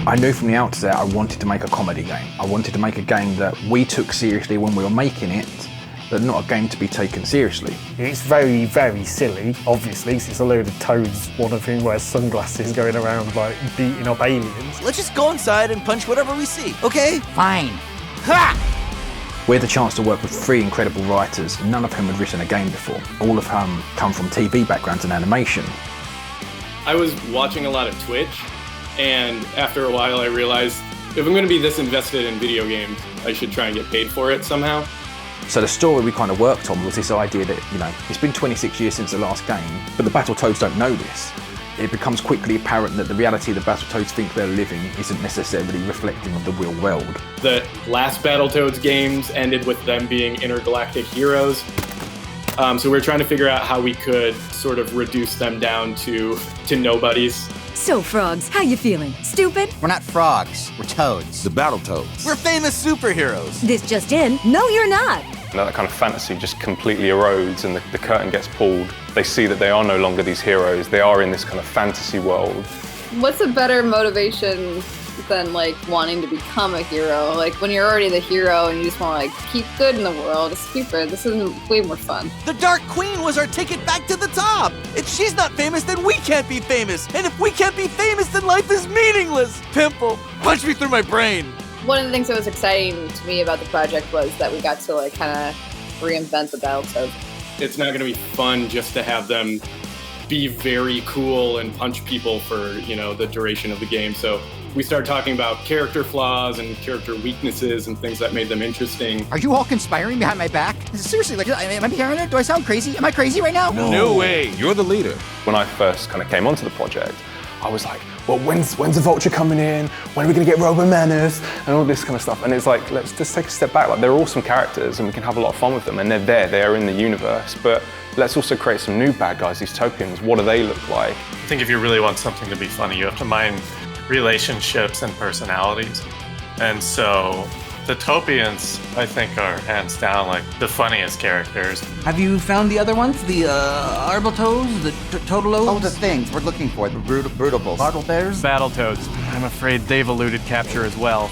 I knew from the outset I wanted to make a comedy game. I wanted to make a game that we took seriously when we were making it, but not a game to be taken seriously. It's very, very silly, obviously, because it's a load of toads, one of whom wears sunglasses going around, like, beating up aliens. Let's just go inside and punch whatever we see, okay? Fine. Ha! We had the chance to work with 3 incredible writers, none of whom had written a game before, all of whom come from TV backgrounds and animation. I was watching a lot of Twitch, and after a while I realized if I'm going to be this invested in video games, I should try and get paid for it somehow. So the story we kind of worked on was this idea that, it's been 26 years since the last game, but the Battletoads don't know this. It becomes quickly apparent that the reality the Battletoads think they're living isn't necessarily reflecting of the real world. The last Battletoads games ended with them being intergalactic heroes. So we're trying to figure out how we could sort of reduce them down to nobodies. So, frogs, how you feeling? Stupid? We're not frogs, we're toads. The Battletoads. We're famous superheroes. This just in. No, you're not. That kind of fantasy just completely erodes and the curtain gets pulled. They see that they are no longer these heroes. They are in this kind of fantasy world. What's a better motivation than like wanting to become a hero? Like when you're already the hero and you just want to like keep good in the world. It's stupid. This is way more fun. The Dark Queen was our ticket back to the top. If she's not famous, then we can't be famous. And if we can't be famous, then life is meaningless. Pimple, punch me through my brain. One of the things that was exciting to me about the project was that we got to like kind of reinvent the Battletoads. It's not going to be fun just to have them be very cool and punch people for, the duration of the game. So we started talking about character flaws and character weaknesses and things that made them interesting. Are you all conspiring behind my back? Seriously, like, am I paranoid? Do I sound crazy? Am I crazy right now? No way, you're the leader. When I first kind of came onto the project, I was like, well, when's the Vulture coming in? When are we going to get Robomanus? And all this kind of stuff. And it's like, let's just take a step back. Like, they're awesome characters and we can have a lot of fun with them. And they're in the universe. But let's also create some new bad guys, these Topians. What do they look like? I think if you really want something to be funny, you have to mind relationships and personalities. And so the Topians, I think, are hands down like the funniest characters. Have you found the other ones? The Arbaltos? The Totalos? Oh, the things we're looking for. The Brutables. Bartle Bears? Battletoads. I'm afraid they've eluded capture as well.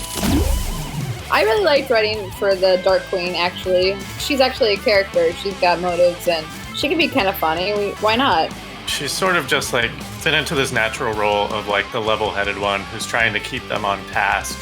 I really liked writing for the Dark Queen, actually. She's actually a character. She's got motives and she can be kind of funny. Why not? She's sort of just like fit into this natural role of like the level-headed one who's trying to keep them on task.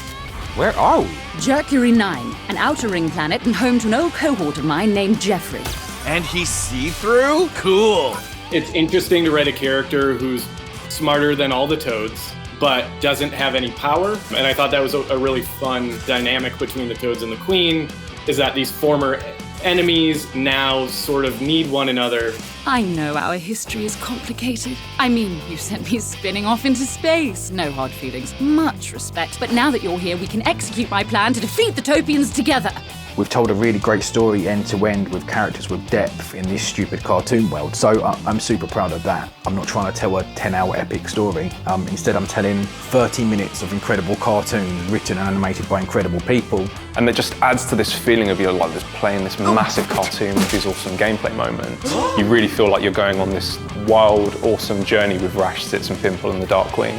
Where are we? Mercury 9, an outer ring planet and home to an old cohort of mine named Jeffrey. And he's see-through? Cool. It's interesting to write a character who's smarter than all the Toads, but doesn't have any power. And I thought that was a really fun dynamic between the Toads and the Queen, is that these former enemies now sort of need one another. I know our history is complicated. I mean, you sent me spinning off into space. No hard feelings, much respect. But now that you're here, we can execute my plan to defeat the Topians together. We've told a really great story end to end with characters with depth in this stupid cartoon world, so I'm super proud of that. I'm not trying to tell a 10-hour epic story. Instead, I'm telling 30 minutes of incredible cartoons written and animated by incredible people. And it just adds to this feeling of you're like just playing this massive cartoon with these awesome gameplay moments. You really feel like you're going on this wild, awesome journey with Rash, Sitz and Pimple and the Dark Queen.